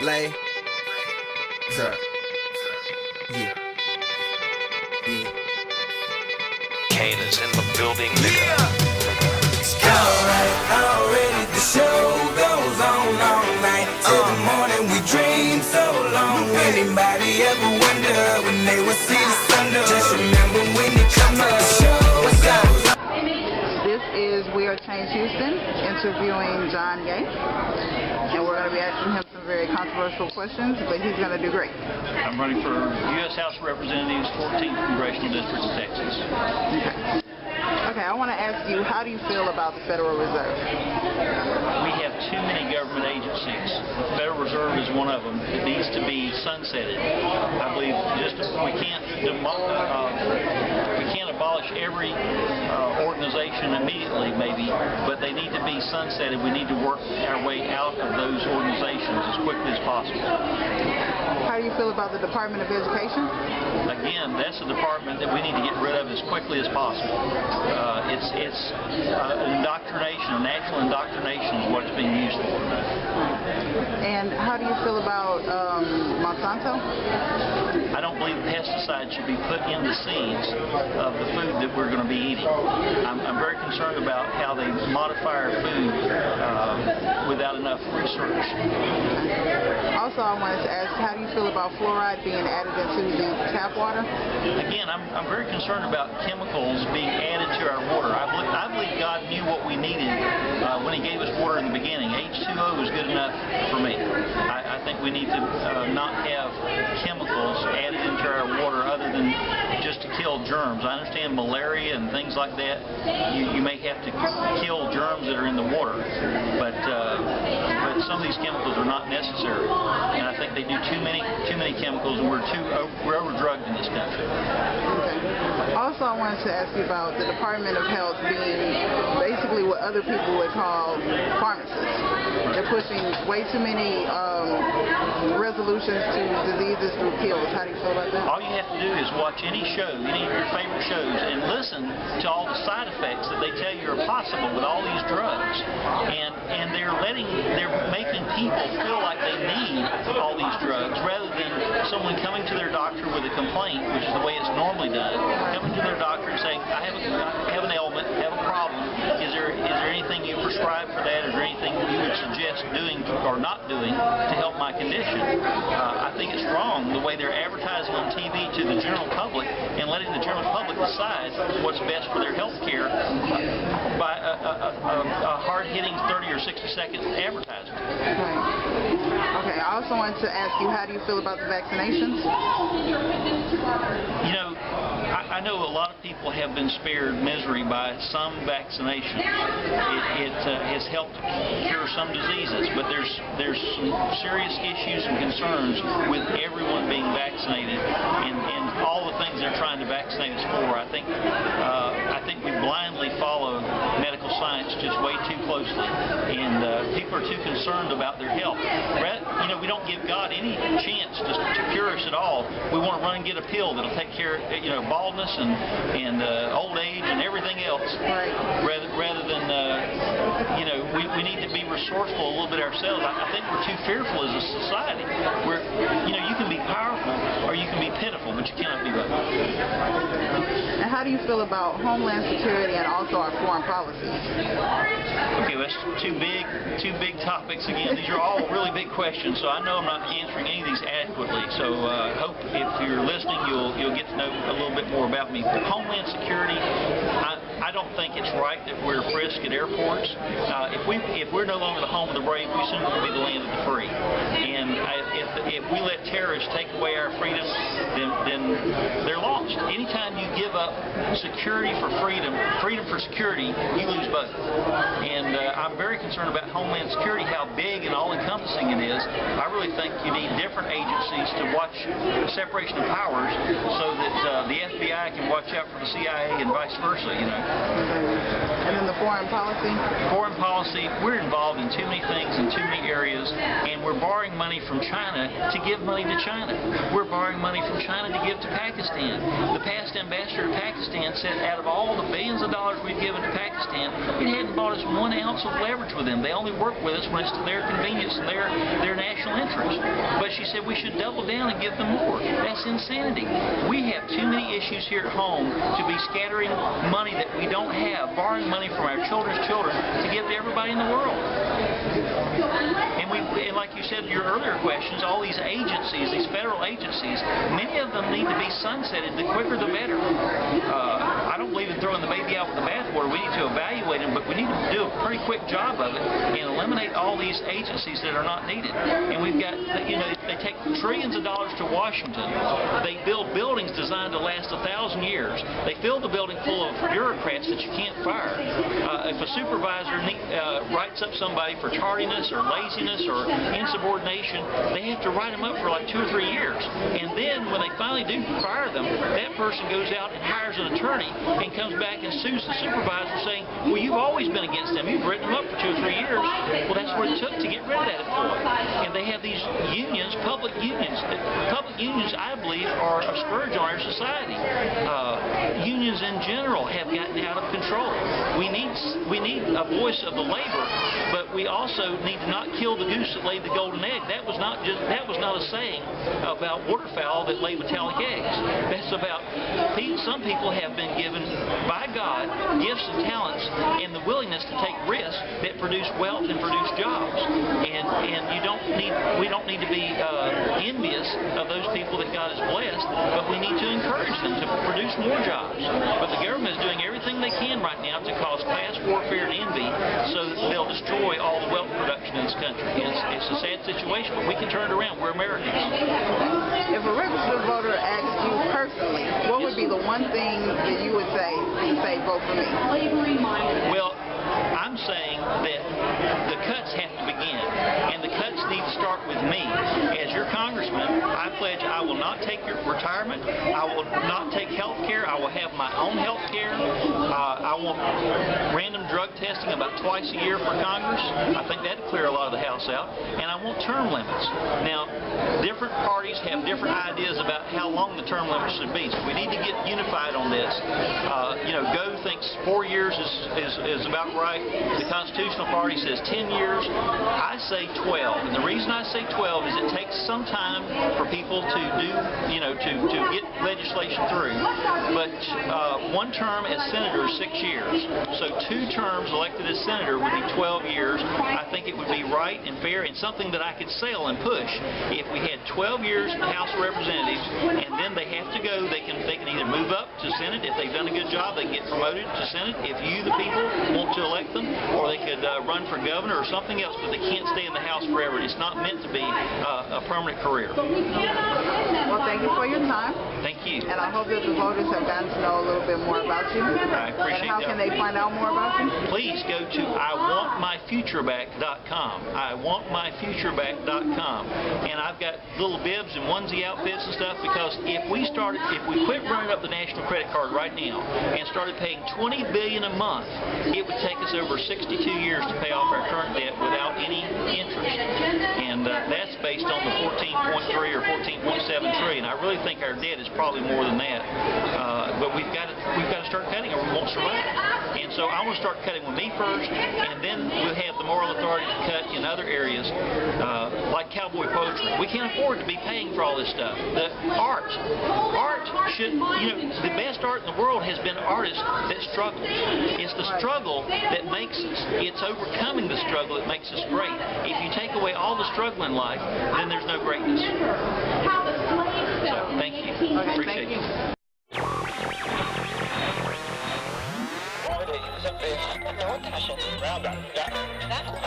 Lay. Sir. Yeah. Yeah. Kana's in the building, nigga. Alright, already the show goes on all night. Till the morning we dream so long. Anybody ever wonder when they will see the sun? Just remember when it comes to the show. What's up? This is We Are Change Houston interviewing John Gay. And we're going to be asking him some very controversial questions, but he's going to do great. I'm running for U.S. House of Representatives, 14th Congressional District of Texas. Okay, I want to ask you, how do you feel about the Federal Reserve? We have too many government agencies. The Federal Reserve is one of them. It needs to be sunsetted. I believe we can't abolish every organization immediately, maybe, but they need to be sunsetted. We need to work our way out of those organizations as quickly as possible. How do you feel about the Department of Education? Again, that's a department that we need to get rid of as quickly as possible. It's indoctrination, natural indoctrination is what it's being used for. And how do you feel about Monsanto? I don't believe pesticides should be put in the seeds of the food that we're going to be eating. I'm very concerned about how they modify our food without enough research. Also, I wanted to ask, how do you feel about fluoride being added into the tap water? Again, I'm very concerned about chemicals being added to our water. I believe God knew what we needed when He gave us water in the beginning. H2O is good enough for me. I think we need to not have chemicals added into our water other than just to kill germs. I understand malaria and things like that. You may have to kill germs that are in the water, but some of these chemicals are not necessary. And I think they do too many chemicals, and we're over-drugged in this country. Okay. Also, I wanted to ask you about the Department of Health being basically what other people would call pharmacists. They're pushing way too many resolutions to diseases through pills. How do you feel about that? All you have to do is watch any show, any of your favorite shows, and listen to all the side effects that they tell you are possible with all these drugs. And they're making people feel like they need all these drugs rather than someone coming to their doctor with a complaint, which is the way it's normally done, coming to their doctor and saying, I have an ailment, I have a problem. Is there anything you prescribe for that? Is there anything you would suggest doing or not doing to help my condition? I think it's wrong the way they're advertising on TV to the general public and letting the general public decide what's best for their health care by a hard-hitting 30 or 60-second advertisement. Okay, I also wanted to ask you, how do you feel about the vaccinations? You know, I know a lot of people have been spared misery by some vaccinations. It has helped cure some diseases, but there's some serious issues and concerns with everyone being vaccinated and all the things they're trying to vaccinate us for. I think we blindly follow medical science just way too closely, and people are too concerned about their health. We don't give God any chance to cure us at all. We want to run and get a pill that'll take care of baldness and old age and everything else. Right. Rather than we need to be resourceful a little bit ourselves. I think we're too fearful as a society. Where you can be powerful or you can be pitiful, but you cannot be both. And how do you feel about Homeland Security and also our foreign policies? Okay, that's two big topics again. These are all really big questions, so I know I'm not answering any of these adequately. So I hope if you're listening, you'll get to know a little bit more about me. Homeland Security, I don't think it's right that we're frisked at airports. If we're no longer the home of the brave, we soon will be the land of the free. And if we let terrorists take away our freedom, then they're lost. Anytime you give up security for freedom for security, you lose both. And I'm very concerned about Homeland Security, how big and all-encompassing it is. I really think you need different agencies to watch separation of powers so that the FBI can watch out for the CIA and vice versa, And then the foreign policy? Foreign policy, we're involved in too many things in too many areas, and we're borrowing money from China to give money to China. We're borrowing money from China to give to Pakistan. The past ambassador to Pakistan said out of all the billions of dollars we've given to Pakistan, it hadn't bought us one ounce of leverage with them. They only work with us when it's to their convenience and their national interest. But she said we should double down and give them more. That's insanity. We have too many issues here at home to be scattering money that we don't have, borrowing money from our children's children to give to everybody in the world. And like you said in your earlier questions, all these agencies, these federal agencies, many of them need to be sunsetted. The quicker the better. I don't believe in throwing the baby out with the bathwater. We need to evaluate them, but we need to do a pretty quick job of it and eliminate all these agencies that are not needed. And we've got, they take trillions of dollars to Washington. They build buildings designed to last 1,000 years. They fill the building full of bureaucrats that you can't fire. If a supervisor writes up somebody for tardiness or laziness or insubordination, they have to write them up for like 2 or 3 years. And then when they finally do fire them, that person goes out and hires an attorney and comes back and sues the supervisor saying, well, you've always been against them. You've written them up for 2 or 3 years. Well, that's what it took to get rid of that employee. And they have these unions, public unions. Public unions, I believe, are a scourge on our society. Unions in general have gotten out of control. We need a voice of the labor, but we also need to not kill the goose that laid the golden egg. That was not a saying about waterfowl that lay metallic eggs. That's about some people have been given by God gifts and talents and the willingness to take risks that produce wealth and produce jobs. And we don't need to be envious of those people that God has blessed, but we need to encourage them to produce more jobs. But the government is doing everything they can right now to cause class warfare and envy so that they'll destroy all the wealth production in this country. It's a sad situation, but we can turn it around. We're Americans. If a registered voter asked you personally, what would be the one thing that you would say to say vote for me? Well, I'm saying that the cuts have to begin, and the cuts need to start with me. As your congressman, I pledge I will not take your retirement. I will not take health care. I will have my own health care. I want random drug testing about twice a year for Congress. I think that would clear a lot of the House out. And I want term limits. Now, different parties have different ideas about how long the term limits should be, so we need to get unified on this. Gove thinks 4 years is about right. The Constitutional Party says 10 years. I say 12. And the reason I say 12 is it takes some time for people to do, to get legislation through. But one term as senator is 6 years. So 2 terms elected as senator would be 12 years. I think it would be right and fair and something that I could sell and push. If we had 12 years in the House of Representatives and then they have to go, they can either move up to Senate. If they've done a good job, they can get promoted to Senate. If you, the people, want to elect them, or they could run for governor or something else, but they can't stay in the House forever. It's not meant to be a permanent career. Well, thank you for your time. Thank you. And I hope that the voters have gotten to know a little bit more about you. I appreciate that. And how can they find out more about you? Please go to iwantmyfutureback.com. iwantmyfutureback.com. And I've got little bibs and onesie outfits and stuff because if we quit running up the national credit card right now and started paying $20 billion a month, it would take us over 62 years to pay off our current debt without any interest. And that's based on the 14.3 or 14.7 trillion. I really think our debt is probably more than that. But we've got to start cutting or we won't survive. And so I want to start cutting with me first, and then we'll have the moral authority to cut in other areas, like cowboy poetry. We can't afford to be paying for all this stuff. The art should, the best art in the world has been artists that struggle. It's the struggle that makes us. It's overcoming the struggle that makes us great. If you take away all the struggle in life, then there's no greatness. So, thank you. Okay, Appreciate thank you. Round up.